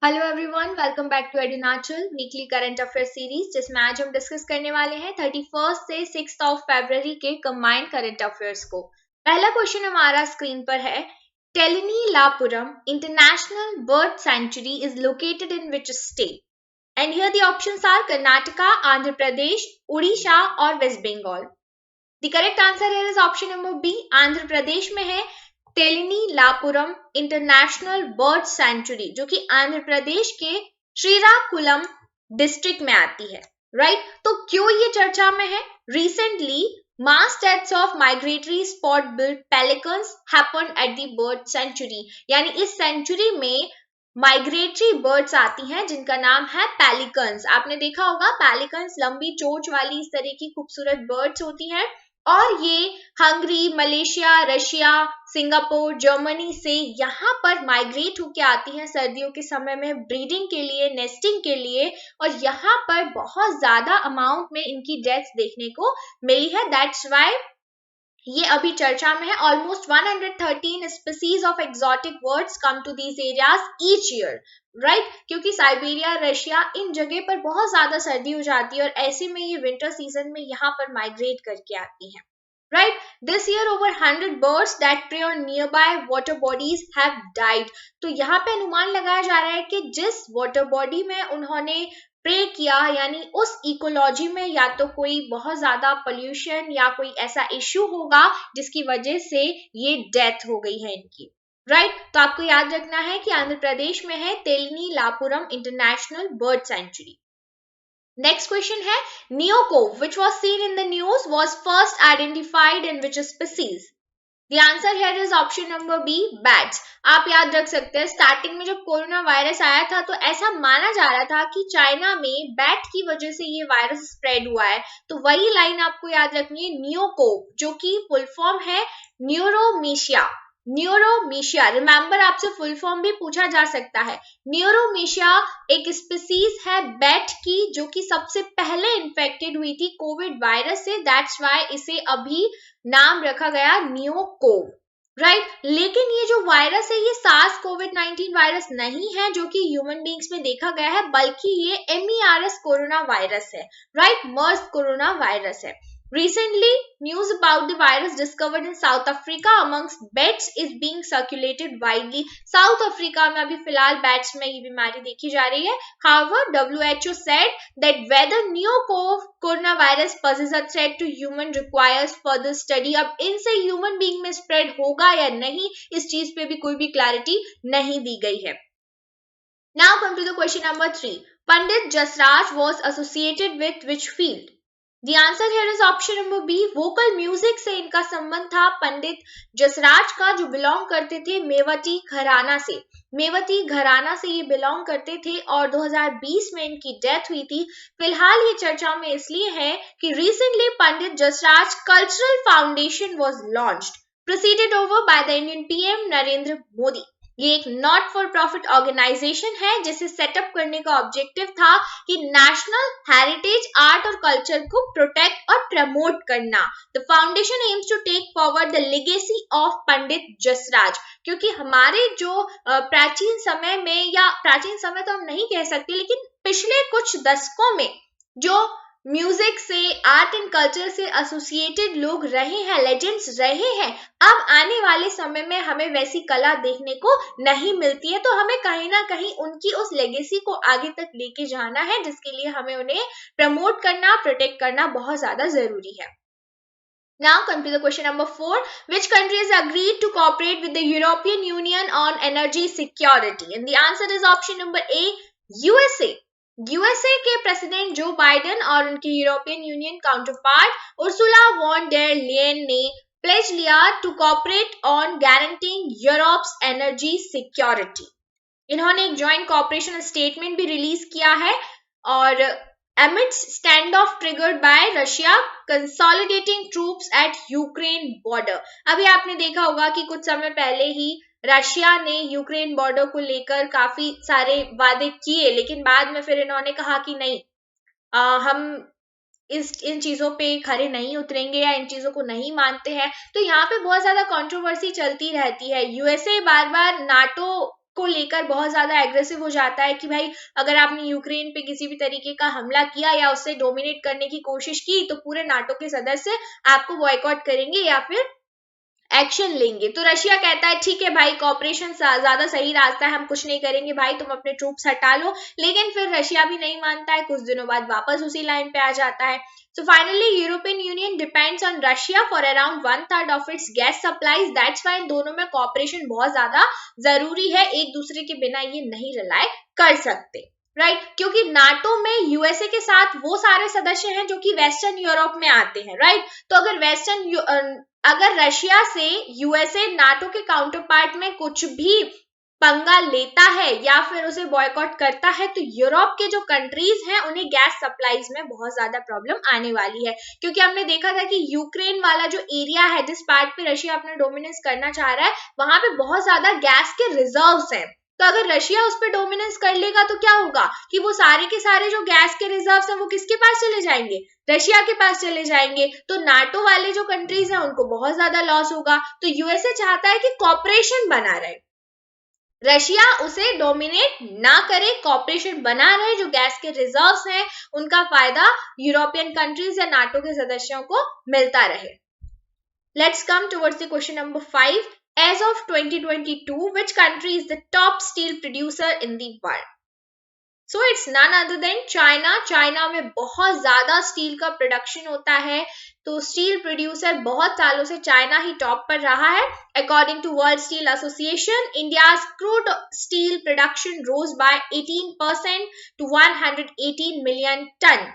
Hello everyone, welcome back to Edunachal weekly current affair series, जिसमें आज हम डिस्कस करने वाले हैं 31 से 6 ऑफ फरवरी के कंबाइंड करंट अफेयर्स को। पहला क्वेश्चन हमारा स्क्रीन पर है, Telineelapuram international bird sanctuary is located in which state? And here the options are Karnataka, Andhra Pradesh, Orissa और West Bengal. The correct answer here is option number B, Andhra Pradesh में है टेलिनीलापुरम इंटरनेशनल बर्ड सेंचुरी, जो कि आंध्र प्रदेश के श्रीकाकुलम डिस्ट्रिक्ट में आती है। राइट, तो क्यों ये चर्चा में है? Recently mass deaths of migratory spot billed pelicans happened at the bird sanctuary, यानी इस सेंचुरी में माइग्रेटरी बर्ड्स आती हैं जिनका नाम है पेलिकन्स। आपने देखा होगा पेलिकन्स लंबी चोंच वाली इस तरह की खूबसूरत बर्ड्स होती हैं, और ये Hungary, Malaysia, Russia, Singapore, Germany से यहाँ पर माइग्रेट होके आती हैं सर्दियों के समय में ब्रीडिंग के लिए, नेस्टिंग के लिए, और यहाँ पर बहुत ज्यादा अमाउंट में इनकी डेथ्स देखने को मिली है। दैट्स व्हाई ये अभी चर्चा में है। Almost 113 species of exotic birds come to these areas each year, right, क्योंकि साइबेरिया, रशिया, इन जगह पर बहुत ज्यादा सर्दी हो जाती है और ऐसे में ये विंटर सीजन में यहाँ पर माइग्रेट करके आती हैं। Right, this year over 100 birds that prey on nearby water bodies have died. तो यहाँ पे अनुमान लगाया जा रहा है कि जिस वाटर बॉडी में उन्होंने प्रे किया, यानी उस इकोलॉजी में या तो कोई बहुत ज्यादा पोल्यूशन या कोई ऐसा इश्यू होगा जिसकी वजह से ये डेथ हो गई है इनकी। राइट, तो आपको याद रखना है कि आंध्र प्रदेश में है Telineelapuram international bird sanctuary. Next question है, neocove which was seen in the news was first identified in which species? The answer here is option number B, bats. आप याद रख सकते हैं स्टार्टिंग में जब कोरोना वायरस आया था तो ऐसा माना जा रहा था कि चाइना में बैट की वजह से ये वायरस स्प्रेड हुआ है, तो वही लाइन आपको याद रखनी है, नियोकोव, जो कि फुल फॉर्म है न्यूरोमीशिया। न्यूरोमीशिया, रिमेंबर आपसे फुल फॉर्म भी पूछा जा सकता है। न्यूरोमीशिया एक स्पीसीज है बैट की जो कि सबसे पहले इन्फेक्टेड हुई थी कोविड वायरस से, दैट्स व्हाई इसे अभी नाम रखा गया नियोकोव। राइट, लेकिन ये जो वायरस है ये सार्स कोविड-19 वायरस नहीं है जो कि ह्यूमन बींग्स में देखा गया है, बल्कि ये MERS कोरोना वायरस है। राइट, मर्स कोरोना वायरस है। Recently, news about the virus discovered in South Africa amongst bats is being circulated widely. South Africa में अभी फिलहाल bats में ये बीमारी देखी जा रही है। However, WHO said that whether neocove coronavirus poses a threat to human requires further study. अब इनसे human being में spread होगा या नहीं, इस चीज पे भी कोई भी clarity नहीं दी गई है। Now come to the question number 3. Pandit Jasraj was associated with which field? The answer here is option number B, vocal music से इनका संबंध था पंडित जसराज का, जो बिलोंग करते थे मेवती घराना से। मेवती घराना से ये बिलोंग करते थे और 2020 में इनकी डेथ हुई थी। फिलहाल ये चर्चा में इसलिए है कि recently Pandit Jasraj cultural foundation was launched, preceded over by the Indian PM Narendra Modi. ये एक नॉट फॉर प्रॉफिट ऑर्गेनाइजेशन है जिसे सेटअप करने का ऑब्जेक्टिव था कि नेशनल हेरिटेज, आर्ट और कल्चर को प्रोटेक्ट और प्रमोट करना। The foundation aims to take forward the legacy of Pandit Jasraj, क्योंकि हमारे जो प्राचीन समय में, या प्राचीन समय तो हम नहीं कह सकते, लेकिन पिछले कुछ दशकों में जो म्यूजिक से, आर्ट एंड कल्चर से एसोसिएटेड लोग रहे हैं, लेजेंड्स रहे हैं, अब आने वाले समय में हमें वैसी कला देखने को नहीं मिलती है, तो हमें कहीं ना कहीं उनकी उस लेगेसी को आगे तक लेके जाना है, जिसके लिए हमें उन्हें प्रमोट करना, प्रोटेक्ट करना बहुत ज्यादा जरूरी है। Now come to the question number 4. Which country has agreed to cooperate with the European Union on energy security? And the answer is option number A, USA. USA के प्रेसिडेंट जो बाइडेन और उनके European Union counterpart Ursula von der Leyen ने pledge लिया to cooperate on guaranteeing Europe's energy security. इन्होंने एक joint cooperation statement भी release किया है, और amidst standoff triggered by Russia consolidating troops at Ukraine border। अभी आपने देखा होगा कि कुछ समय पहले ही रशिया ने यूक्रेन बॉर्डर को लेकर काफी सारे वादे किए, लेकिन बाद में फिर इन्होंने कहा कि नहीं, हम इन चीजों पे खरे नहीं उतरेंगे या इन चीजों को नहीं मानते हैं। तो यहाँ पे बहुत ज्यादा कंट्रोवर्सी चलती रहती है। यूएसए बार बार नाटो को को लेकर बहुत ज्यादा एग्रेसिव हो जाता है कि भाई अगर आपने यूक्रेन पे किसी भी तरीके का हमला किया या उससे डोमिनेट करने की कोशिश की तो पूरे नाटो के सदस्य आपको बॉयकॉट करेंगे या फिर एक्शन लेंगे। तो रशिया कहता है ठीक है भाई, कॉपरेशन ज्यादा सही रास्ता है, हम कुछ नहीं करेंगे भाई, तुम अपने ट्रूप्स हटा लो। लेकिन फिर रशिया भी नहीं मानता है, कुछ दिनों बाद वापस उसी लाइन पे आ जाता है। So finally, European Union depends on Russia for around 1/3 of its gas supplies. That's why इन दोनों में cooperation बहुत ज्यादा जरूरी है, एक दूसरे के बिना ये नहीं रिलाय कर सकते, राइट क्योंकि नाटो में यूएसए के साथ वो सारे सदस्य हैं जो कि वेस्टर्न यूरोप में आते हैं, राइट। तो अगर रशिया से यूएसए नाटो के काउंटर पार्ट में कुछ भी पंगा लेता है या फिर उसे बॉयकॉट करता है तो यूरोप के जो कंट्रीज हैं उन्हें गैस सप्लाईज में बहुत ज्यादा प्रॉब्लम आने वाली है, क्योंकि हमने देखा था कि यूक्रेन वाला जो एरिया है जिस पार्ट पे रशिया अपना डोमिनेंस करना चाह रहा है वहां पे बहुत ज्यादा गैस के रिजर्व्स हैं। तो अगर रशिया उस पर डोमिनेंस कर लेगा तो क्या होगा कि वो सारे के सारे जो गैस के रिजर्व्स हैं वो किसके पास चले जाएंगे, रशिया के पास चले जाएंगे। तो नाटो वाले जो कंट्रीज हैं उनको बहुत ज्यादा लॉस होगा। तो यूएसए चाहता है कि कॉपरेशन बना रहे, रशिया उसे डोमिनेट ना करे, कॉपरेशन बना रहे, जो गैस के रिजर्व्स हैं उनका फायदा यूरोपियन कंट्रीज या नाटो के सदस्यों को मिलता रहे। Let's come towards the question number 5। As of 2022, which country is the top steel producer in the world? So it's none other than China. China में बहुत ज्यादा स्टील का प्रोडक्शन होता है, तो स्टील प्रोड्यूसर बहुत सालों से चाइना ही टॉप पर रहा है। According to World Steel Association, India's crude steel production rose by 18% to 118 million ton.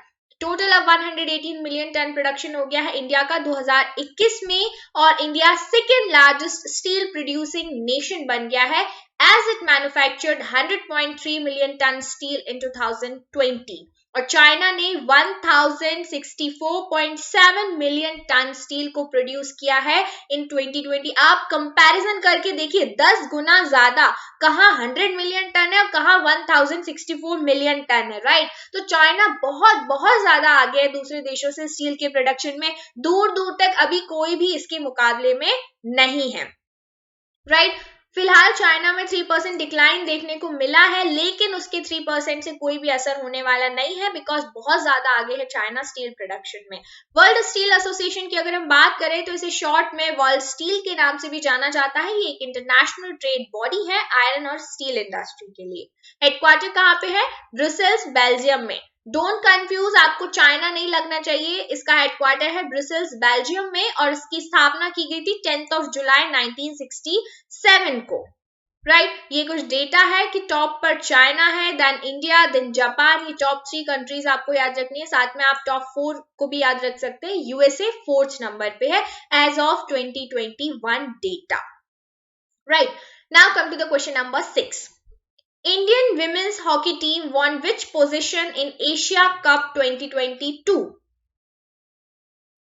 Total अब 118 मिलियन टन प्रोडक्शन हो गया है इंडिया का 2021 में, और India second largest steel producing nation बन गया है as it manufactured 100.3 million ton steel in 2020 और चाइना ने 1064.7 मिलियन टन स्टील को प्रोड्यूस किया है इन 2020। आप कंपैरिजन करके देखिए 10 गुना ज्यादा, कहाँ 100 मिलियन टन है और कहाँ 1064 मिलियन टन है, राइट। तो चाइना बहुत बहुत ज्यादा आगे है दूसरे देशों से स्टील के प्रोडक्शन में, दूर दूर तक अभी कोई भी इसके मुकाबले में नहीं है, राइट। फिलहाल चाइना में 3% डिक्लाइन देखने को मिला है, लेकिन उसके 3% से कोई भी असर होने वाला नहीं है बिकॉज बहुत ज्यादा आगे है चाइना स्टील प्रोडक्शन में। वर्ल्ड स्टील एसोसिएशन की अगर हम बात करें तो इसे शॉर्ट में वर्ल्ड स्टील के नाम से भी जाना जाता है। ये एक इंटरनेशनल ट्रेड बॉडी है आयरन और स्टील इंडस्ट्री के लिए। हेडक्वार्टर कहाँ पे है? ब्रुसेल्स, बेल्जियम में। डोंट कंफ्यूज, आपको चाइना नहीं लगना चाहिए, इसका हेडक्वार्टर है ब्रुसेल्स, बेल्जियम में, और इसकी स्थापना की गई थी 10 जुलाई 1967 को, राइट। ये कुछ डेटा है कि टॉप पर चाइना है, देन इंडिया, देन जापान, ये टॉप 3 कंट्रीज आपको याद रखनी है। साथ में आप टॉप 4 को भी याद रख सकते हैं। यूएसए 4th नंबर पे है as of 2021 data, right. Now come to the question number 6। Indian women's hockey team won which position in Asia Cup 2022?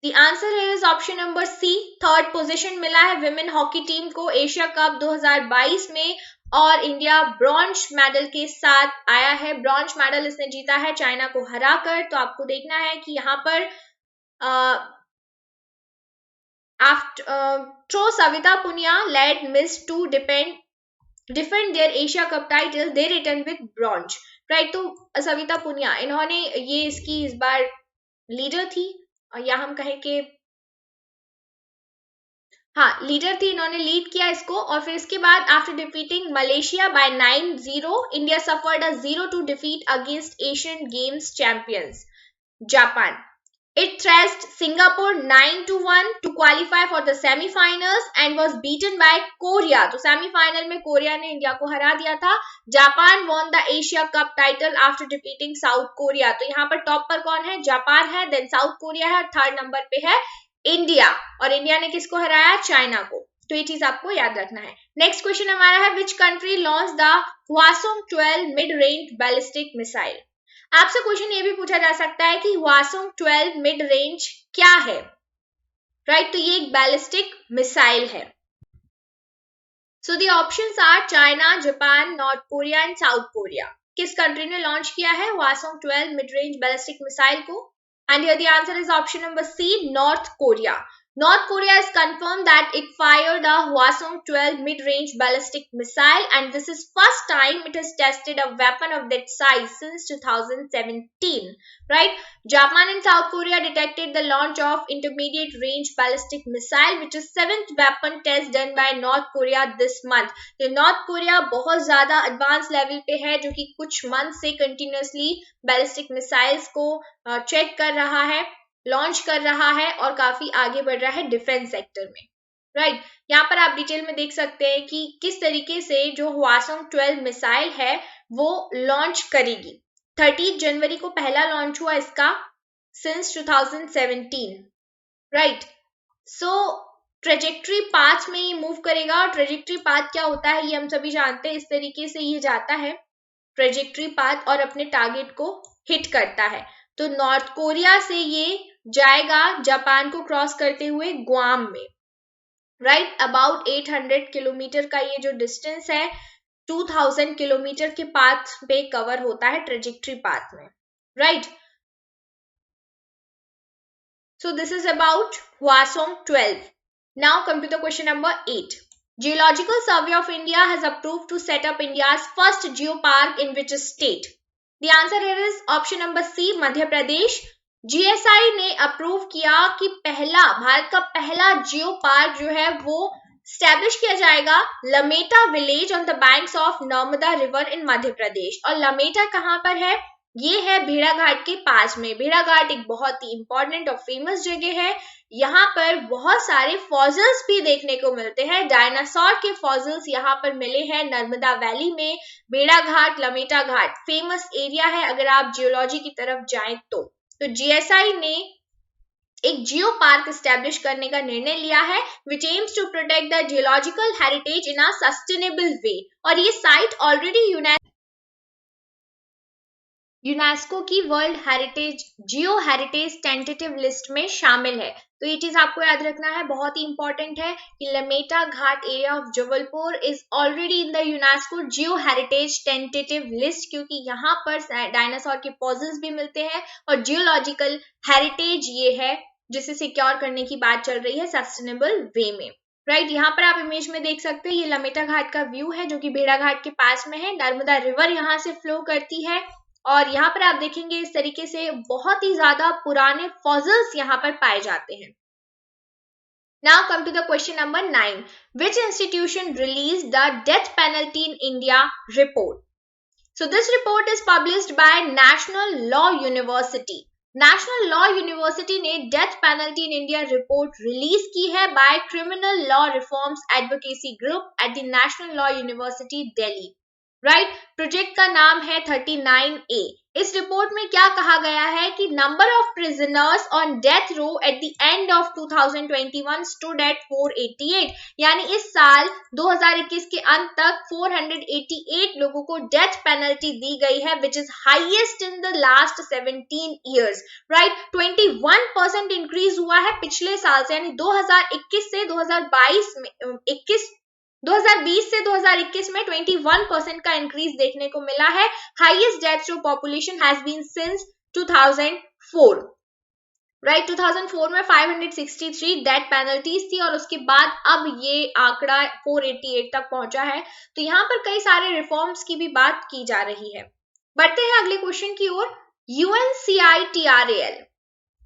The answer is option number C, 3rd position मिला है women hockey team को Asia cup 2022 में, और India bronze medal के साथ आया है। Bronze medal इसने जीता है चाइना को हराकर। तो आपको देखना है कि यहाँ पर throw Savita Punia led Miss to defend their Asia Cup title, they returned with bronze, right। तो सविता पुनिया इन्होंने ये इसकी इस बार लीडर थी, या हम कहें कि हाँ लीडर थी, इन्होंने लीड किया इसको। और फिर इसके बाद after defeating Malaysia by 9-0, India suffered a 0-2 defeat against Asian Games champions Japan. It thrashed Singapore 9-1 to qualify for the semi-finals and was beaten by Korea. तो सेमीफाइनल में कोरिया ने इंडिया को हरा दिया था। Japan won the Asia Cup title after defeating South Korea. तो यहाँ पर टॉप पर कौन है? जापान है, देन साउथ कोरिया है, और 3rd नंबर पे है इंडिया। और इंडिया ने किसको हराया? चाइना को। तो ये चीज आपको याद रखना है। नेक्स्ट क्वेश्चन हमारा है which country launch the Hwasong 12 mid range ballistic missile. आपसे क्वेश्चन ये भी पूछा जा सकता है कि Hwasong 12 मिड रेंज क्या है, राइट। तो ये एक बैलिस्टिक मिसाइल है। So the options are China, Japan, North Korea and South Korea. किस कंट्री ने लॉन्च किया है Hwasong 12 mid range ballistic missile को? And here the answer is option number C, North Korea. North Korea has confirmed that it fired a Hwasong-12 mid-range ballistic missile, and this is first time it has tested a weapon of that size since 2017. Right? Japan and South Korea detected the launch of intermediate range ballistic missile, which is seventh weapon test done by North Korea this month. तो North Korea बहुत ज़्यादा advanced level पे है, जो कि कुछ month से continuously ballistic missiles को check कर रहा है, लॉन्च कर रहा है और काफी आगे बढ़ रहा है डिफेंस सेक्टर में. राइट, यहाँ पर आप डिटेल में देख सकते हैं कि किस तरीके से जो Hwasong-12 मिसाइल है वो लॉन्च करेगी. 30 जनवरी को पहला लॉन्च हुआ इसका सिंस 2017. राइट, सो ट्रेजेक्ट्री पाथ में ये मूव करेगा, और ट्रेजेक्ट्री पाथ क्या होता है ये हम सभी जानते हैं. इस तरीके से ये जाता है ट्रेजेक्ट्री पाथ और अपने टारगेट को हिट करता है. तो नॉर्थ कोरिया से ये जाएगा जापान को क्रॉस करते हुए ग्वाम में. राइट, अबाउट 800 किलोमीटर का ये जो डिस्टेंस है 2000 किलोमीटर के पाथ पे कवर होता है ट्रेजेक्ट्री पाथ में. Right, so this is about Hwasong-12. Now come to the question number 8. Geological Survey of India has approved to set up India's first geopark in which state? The answer here is option number C, Madhya Pradesh. GSI ने approve किया कि भारत का पहला geo park जो है वो establish किया जाएगा Lameta village on the banks of Narmada river in Madhya Pradesh. और लमेटा कहाँ पर है? ये है भेड़ाघाट के पास में. भेड़ाघाट एक बहुत ही इंपॉर्टेंट और फेमस जगह है. यहाँ पर बहुत सारे फॉसिल्स भी देखने को मिलते हैं. डायनासोर के फॉसिल्स यहाँ पर मिले हैं नर्मदा वैली में. भेड़ाघाट, लमेटा घाट फेमस एरिया है अगर आप जियोलॉजी की तरफ जाएं तो. जीएसआई ने एक जियो पार्क स्टैब्लिश करने का निर्णय लिया है which aims to protect the geological heritage in a sustainable way. और ये साइट ऑलरेडी यूनेस्को की world heritage geo heritage tentative list में शामिल है. तो ये चीज आपको याद रखना है, बहुत ही इंपॉर्टेंट है कि Lameta Ghat area of Jabalpur is already in the UNESCO geo heritage tentative list, क्योंकि यहाँ पर डायनासोर के फॉसिल्स भी मिलते हैं और जियोलॉजिकल हेरिटेज ये है जिसे सिक्योर करने की बात चल रही है सस्टेनेबल वे में. राइट, यहाँ पर आप इमेज में देख सकते हैं ये लमेटा घाट का व्यू है जो कि भेड़ाघाट के पास में है. नर्मदा रिवर यहाँ से फ्लो करती है और यहाँ पर आप देखेंगे इस तरीके से बहुत ही ज्यादा पुराने फॉसिल्स यहाँ पर पाए जाते हैं. Now come to the question number 9. Which institution released the death penalty in India report? So this report is published by National Law University. National Law University ने death penalty in India report release की है by Criminal Law Reforms Advocacy Group at the National Law University, Delhi. Right, project का नाम है 39A. इस report में क्या कहा गया है कि number of prisoners on death row at the end of 2021 stood at 488. यानी इस साल 2021 के अंत तक 488 लोगों को डेथ पेनल्टी दी गई है which is highest in the last 17 years. Right, 21% increase हुआ है पिछले साल से, यानी 2021 से 2020 से 2021 में 21% का इंक्रीज देखने को मिला है. Highest death to population has been since 2004. Right, 2004 में 563 डेथ पेनल्टीज थी और उसके बाद अब ये आंकड़ा 488 तक पहुंचा है. तो यहाँ पर कई सारे रिफॉर्म्स की भी बात की जा रही है. बढ़ते हैं अगले क्वेश्चन की ओर. UNCITRAL,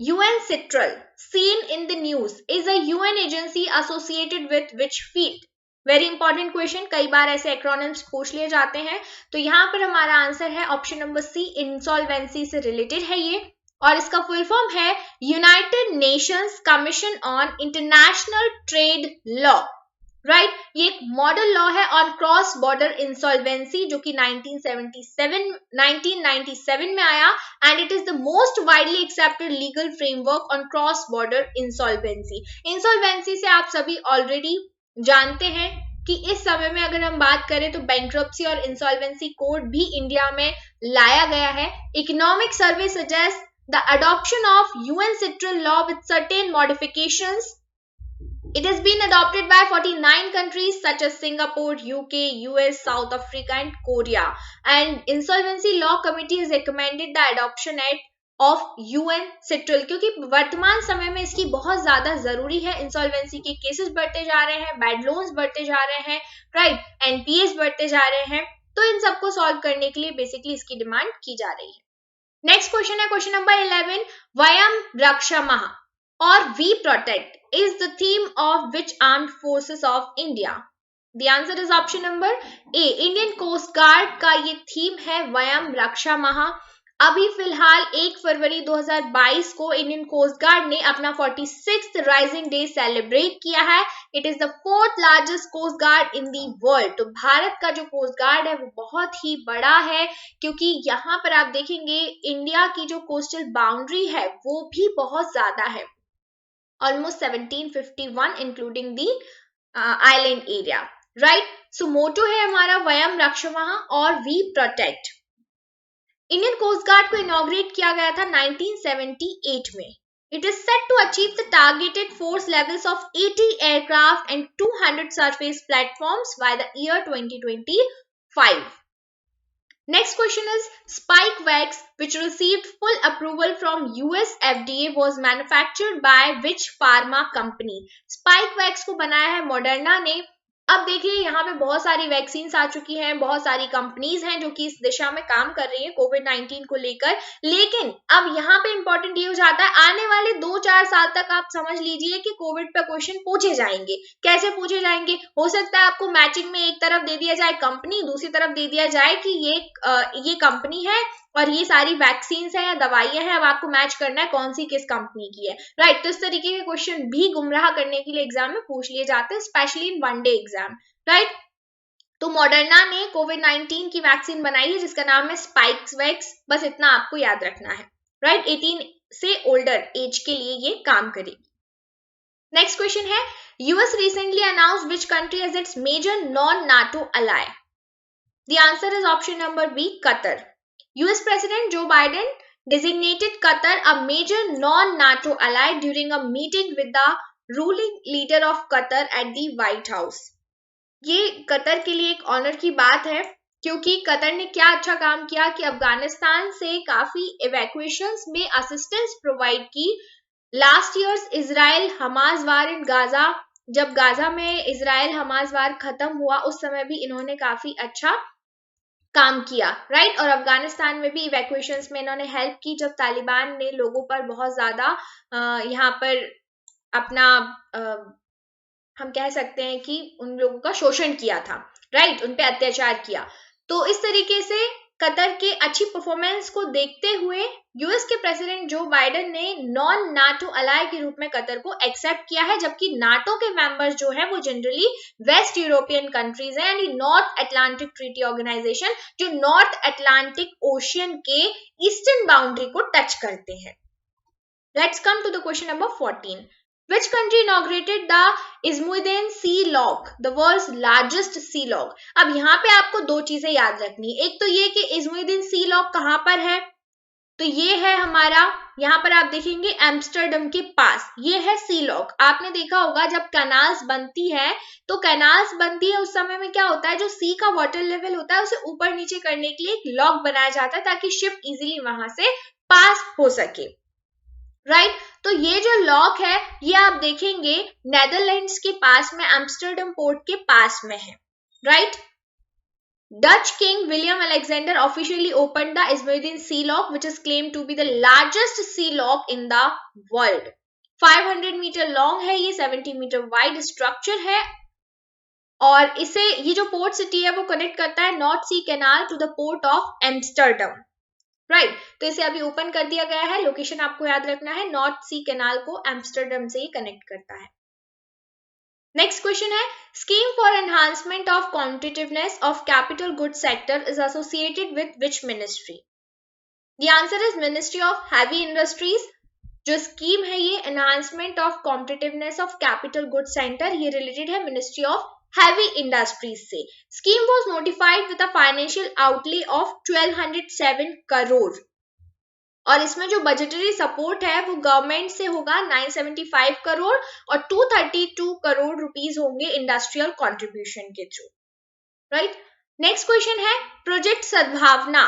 UNCITRAL, seen in the news, is a UN agency associated with which field? Very important question, कई बार ऐसे एक्रोनिम्स पूछ लिए जाते हैं. तो यहाँ पर हमारा आंसर है ऑप्शन नंबर सी, इंसॉल्वेंसी से रिलेटेड है ये. और इसका फुल फॉर्म है United Nations commission on international trade law. Right, ये एक मॉडल लॉ है ऑन क्रॉस बॉर्डर इंसॉल्वेंसी जो कि 1997 में आया and it is the most widely accepted legal framework on cross border insolvency. Insolvency से आप सभी ऑलरेडी जानते हैं कि इस समय में अगर हम बात करें तो बैंक्रप्सी और इंसॉल्वेंसी कोड भी इंडिया में लाया गया है. Economic survey suggest the adoption of UNCITRAL law with certain modifications. It has been adopted by 49 countries such as Singapore, UK, US, South Africa and Korea. And Insolvency Law Committee has recommended the adoption at of UN citral, क्योंकि वर्तमान समय में इसकी बहुत ज्यादा जरूरी है। Insolvency के केसेस बढ़ते जा रहे हैं, बैड लोन्स बढ़ते जा रहे हैं, राइट, एनपीएस बढ़ते जा रहे हैं, तो इन सबको सॉल्व करने के लिए बेसिकली इसकी डिमांड की जा रही है। नेक्स्ट क्वेश्चन है क्वेश्चन नंबर 11, वयम रक्षामः और we protect is the theme of which armed forces of India? The answer is option number A, Indian coast guard का ये थीम है वयम रक्षामः। अभी फिलहाल 1 फरवरी 2022 को इंडियन कोस्ट गार्ड ने अपना 46th राइजिंग डे सेलिब्रेट किया है। It is the 4th largest coast guard in the world. तो भारत का जो कोस्ट गार्ड है वो बहुत ही बड़ा है, क्योंकि यहाँ पर आप देखेंगे इंडिया की जो कोस्टल बाउंड्री है वो भी बहुत ज्यादा है, almost 1751 including the island area, right. So motto है हमारा वयम रक्षामः और we protect. Indian coast Guard को इनॉग्रेट किया गया था 1978 में। It is set to achieve the targeted force levels of 80 aircraft and 200 surface platforms by the year 2025। Next question is Spikevax, which received full approval from US FDA, was manufactured by which pharma company? Spikevax को बनाया है Moderna ने। अब देखिए यहाँ पे बहुत सारी वैक्सीन आ चुकी हैं, बहुत सारी कंपनीज हैं जो कि इस दिशा में काम कर रही हैं कोविड-19 को लेकर, लेकिन अब यहाँ पे इंपॉर्टेंट ये हो जाता है आने वाले 2-4 साल तक आप समझ लीजिए कि कोविड पे क्वेश्चन पूछे जाएंगे। कैसे पूछे जाएंगे? हो सकता है आपको मैचिंग में एक तरफ दे दिया जाए कंपनी, दूसरी तरफ दे दिया जाए कि ये कंपनी है और ये सारी वैक्सीन है या दवाइयां हैं, अब आपको मैच करना है कौन सी किस कंपनी की है, राइट। तो इस तरीके के क्वेश्चन भी गुमराह करने के लिए एग्जाम में पूछ लिए जाते हैं, specially in one day exam, right. तो मॉडर्ना ने कोविड-19 की वैक्सीन बनाई है जिसका नाम है स्पाइकवैक्स, बस इतना आपको याद रखना है, राइट। 18 से ओल्डर एज के लिए ये काम करेगी। नेक्स्ट क्वेश्चन है US recently announced which country as its major non NATO ally? The answer is option number B, Qatar. US President Joe Biden designated Qatar a major non-NATO ally during a meeting with the ruling leader of Qatar at the White House. ये Qatar के लिए एक honour की बात है, क्योंकि Qatar ने क्या अच्छा काम किया कि अफगानिस्तान से काफी इवैक्यूएशंस में असिस्टेंस प्रोवाइड की। Last years Israel Hamas war in Gaza, जब गाजा में इजराइल हमास वार खत्म हुआ उस समय भी इन्होंने काफी अच्छा काम किया, राइट। और अफगानिस्तान में भी इवैक्यूएशंस में इन्होंने हेल्प की जब तालिबान ने लोगों पर बहुत ज्यादा यहाँ पर अपना हम कह सकते हैं कि उन लोगों का शोषण किया था, राइट, उन पे अत्याचार किया। तो इस तरीके से कतर के अच्छी परफॉर्मेंस को देखते हुए यूएस के प्रेसिडेंट जो बाइडेन ने नॉन नाटो अलाय के रूप में कतर को एक्सेप्ट किया है, जबकि नाटो के मेंबर्स जो है वो जनरली वेस्ट यूरोपियन कंट्रीज हैं, यानी नॉर्थ अटलांटिक ट्रीटी ऑर्गेनाइजेशन जो नॉर्थ अटलांटिक ओशियन के ईस्टर्न बाउंड्री को टच करते हैं। Let's come to the question number 14। Which country inaugurated the Ismuiden Sea Lock, the world's largest sea lock? अब यहाँ पे आपको दो चीजें याद रखनी है, एक तो ये कि इस्मुइदिन सी लॉक कहाँ पर है, तो ये है हमारा, यहाँ पर आप देखेंगे एम्स्टर्डम के पास, ये है सी लॉक। आपने देखा होगा जब कैनाल्स बनती है तो कैनाल्स बनती है उस समय में क्या होता है, जो सी का वाटर लेवल होता है उसे ऊपर नीचे करने के लिए एक लॉक बनाया जाता है ताकि शिप इजीली वहां से पास हो सके, राइट। तो ये जो लॉक है ये आप देखेंगे नेदरलैंड्स के पास में एम्स्टर्डम पोर्ट के पास में है, right. Dutch King William Alexander officially opened the Ismuiden Sea Lock, which is claimed to be the largest sea lock in the world. 500 metre long है ये, 70 मीटर वाइड स्ट्रक्चर है और इसे ये जो पोर्ट सिटी है वो कनेक्ट करता है North Sea canal to the port of Amsterdam, right. तो इसे अभी ओपन कर दिया गया है, लोकेशन आपको याद रखना है, नॉर्थ सी कैनाल को एम्स्टर्डम से ही कनेक्ट करता है। नेक्स्ट क्वेश्चन है scheme for enhancement of competitiveness of capital goods sector is associated with which ministry? The answer is ministry of heavy industries. जो स्कीम है ये enhancement of competitiveness of capital goods sector, ये related है ministry of heavy industries से। Scheme was notified with a financial outlay of 1207 crore और इसमें जो budgetary support है वो गवर्नमेंट से होगा 975 करोड़ और 232 करोड़ रुपीस होंगे इंडस्ट्रियल कंट्रीब्यूशन के थ्रू, राइट। नेक्स्ट क्वेश्चन है प्रोजेक्ट सद्भावना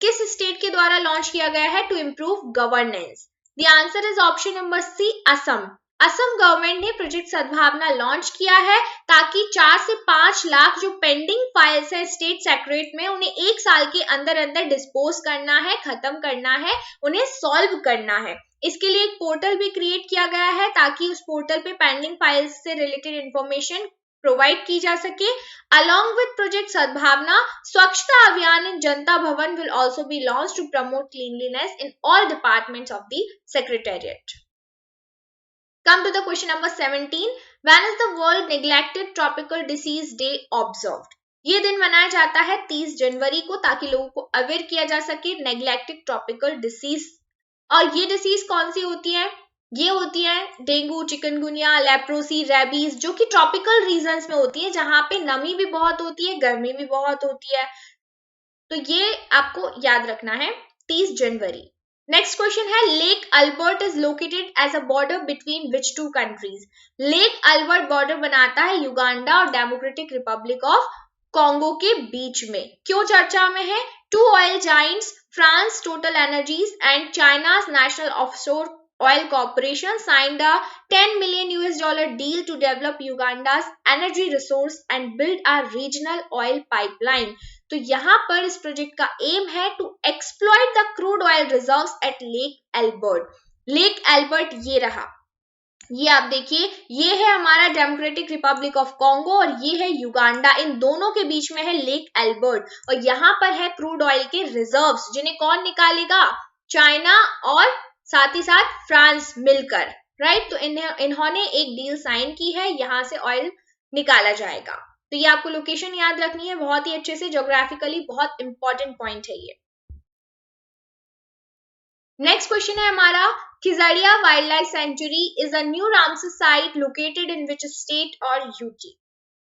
किस स्टेट के द्वारा लॉन्च किया गया है to improve governance? The answer is option number C, Assam. Assam government ने प्रोजेक्ट सद्भावना लॉन्च किया है ताकि 4 से 5 लाख जो पेंडिंग फाइल्स है स्टेट सेक्रेटरीट में, उन्हें 1 साल के अंदर अंदर डिस्पोज करना है, खत्म करना है, उन्हें सॉल्व करना है। इसके लिए एक पोर्टल भी क्रिएट किया गया है ताकि उस पोर्टल पे पेंडिंग फाइल्स से रिलेटेड इंफॉर्मेशन प्रोवाइड की जा सके। Along with Project Sadbhavna, Swachhta Abhiyan in Janta Bhavan will also be launched to promote cleanliness in all departments of the Secretariat. Come to the question number 17. When is the World Neglected Tropical Disease Day observed? ये दिन मनाया जाता है 30 जनवरी को ताकि लोगों को aware किया जा सके नेग्लेक्टेड ट्रॉपिकल डिसीज। और ये डिसीज कौन सी होती है? ये होती है डेंगू, चिकनगुनिया, लेप्रोसी, रेबीज, जो कि ट्रॉपिकल रीजन्स में होती है जहां पे नमी भी बहुत होती है, गर्मी भी बहुत होती है। तो ये आपको याद रखना है 30 जनवरी। नेक्स्ट क्वेश्चन है, lake Albert is located as a border between which two countries? Lake Albert border बनाता है युगांडा और डेमोक्रेटिक रिपब्लिक ऑफ कॉन्गो के बीच में। क्यों चर्चा में है? Two oil giants France Total Energies and China's national offshore Oil Corporation signed a $10 million deal to develop Uganda's energy resource and build a regional oil pipeline. तो यहाँ पर इस प्रोजेक्ट का एम है to exploit the crude oil reserves at lake Albert. Lake Albert ये रहा, ये आप देखिए, ये है हमारा डेमोक्रेटिक रिपब्लिक ऑफ कॉन्गो और ये है युगांडा, इन दोनों के बीच में है लेक एल्बर्ट और यहाँ पर है क्रूड ऑयल के रिजर्व्स जिन्हें कौन निकालेगा? चाइना और साथ ही साथ फ्रांस मिलकर, राइट। तो इन्होंने एक डील साइन की है, यहां से ऑयल निकाला जाएगा। तो ये आपको लोकेशन याद रखनी है बहुत ही अच्छे से, ज्योग्राफिकली बहुत इंपॉर्टेंट पॉइंट है ये। नेक्स्ट क्वेश्चन है हमारा, Khijadiya wildlife sanctuary is a new Ramsar site located in which state और UT?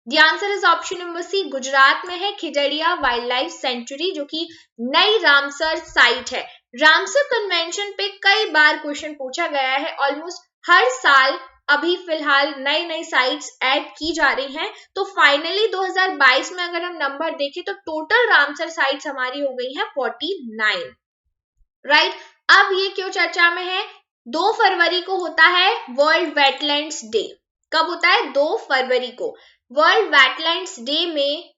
The answer is option number C, Gujarat में है खिजड़िया वाइल्ड लाइफ सेंचुरी जो कि नई रामसर साइट है। रामसर कन्वेंशन पे कई बार क्वेश्चन पूछा गया है, ऑलमोस्ट हर साल अभी फिलहाल नई नई साइट्स ऐड की जा रही हैं। तो फाइनली 2022 में अगर हम नंबर देखें तो टोटल रामसर साइट्स हमारी हो गई हैं 49, राइट। अब ये क्यों चर्चा में है? 2 फरवरी को होता है वर्ल्ड वेटलैंड्स डे। कब होता है? 2 फरवरी को। वर्ल्ड वेटलैंड्स डे में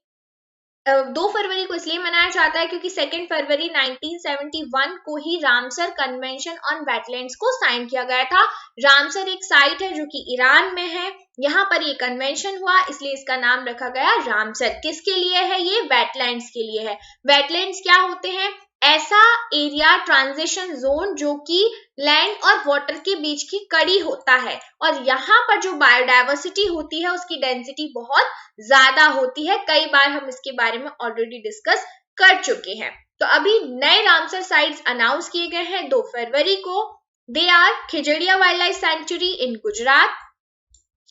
2 फरवरी को इसलिए मनाया जाता है क्योंकि 2 फरवरी 1971 को ही रामसर कन्वेंशन ऑन वेटलैंड्स को साइन किया गया था। रामसर एक साइट है जो कि ईरान में है, यहाँ पर ये कन्वेंशन हुआ इसलिए इसका नाम रखा गया रामसर। किसके लिए है ये? वेटलैंड्स के लिए है। वेटलैंड्स क्या होते हैं? ऐसा एरिया, ट्रांजिशन जोन जो कि लैंड और वाटर के बीच की कड़ी होता है और यहाँ पर जो बायोडाइवर्सिटी होती है उसकी डेंसिटी बहुत ज्यादा होती है। कई बार हम इसके बारे में ऑलरेडी डिस्कस कर चुके हैं। तो अभी नए रामसर साइट्स अनाउंस किए गए हैं 2 फरवरी को। They are Khijadiya wildlife sanctuary in Gujarat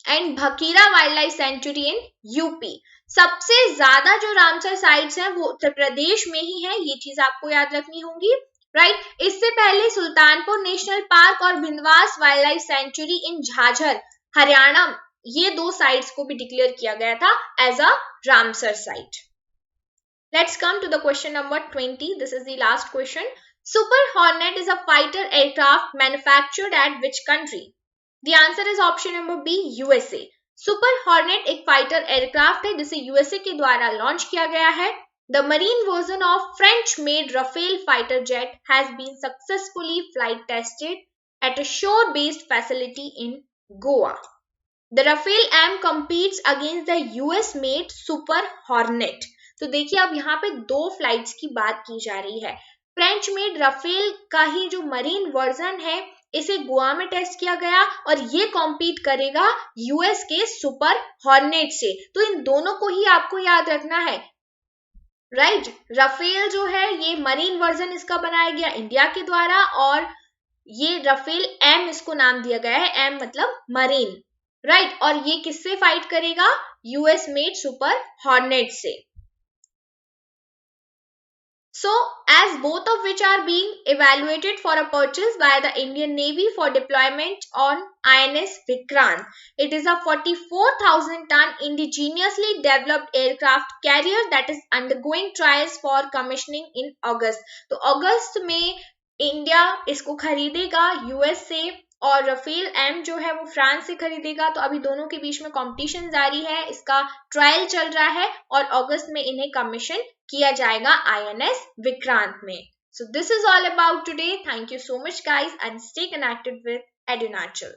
and Bakhira wildlife sanctuary in UP. सबसे ज्यादा जो रामसर साइट्स हैं वो उत्तर प्रदेश में ही है, ये चीज आपको याद रखनी होगी, राइट। इससे पहले सुल्तानपुर नेशनल पार्क और Bhindawas wildlife sanctuary in Jhajjar Haryana, ये 2 साइट्स को भी डिक्लेयर किया गया था as a Ramsar site. Let's come to the question number 20. This is the last question. Super hornet is a fighter aircraft manufactured at which country? The answer is option number B, USA. Super hornet एक fighter aircraft है जिसे USA के द्वारा launch किया गया है। The marine version of French made Rafale fighter jet has been successfully flight tested at a shore based facility in Goa. The Rafale M competes against the US made Super Hornet. तो देखिए अब यहाँ पे 2 flights की बात की जा रही है। फ्रेंच मेड रफेल का ही जो मरीन वर्जन है इसे गोवा में टेस्ट किया गया और ये कॉम्पीट करेगा यूएस के सुपर हॉर्नेट से। तो इन दोनों को ही आपको याद रखना है, राइट। रफेल जो है ये मरीन वर्जन इसका बनाया गया इंडिया के द्वारा और ये रफेल एम इसको नाम दिया गया है, एम मतलब मरीन, राइट। और ये किससे फाइट करेगा? यूएस मेड सुपर हॉर्नेट से। So, as both of which are being evaluated for a purchase by the Indian Navy for deployment on INS Vikrant. It is a 44,000 ton indigenously developed aircraft carrier that is undergoing trials for commissioning in August. तो अगस्त में India इसको खरीदेगा US से और Rafale M जो है वो France से खरीदेगा। तो अभी दोनों के बीच में कंपटीशन जारी है, इसका ट्रायल चल रहा है और अगस्त में इन्हें कमीशन किया जाएगा आईएनएस विक्रांत में। So this is all about today. Thank you so much guys and stay connected with EduNatural.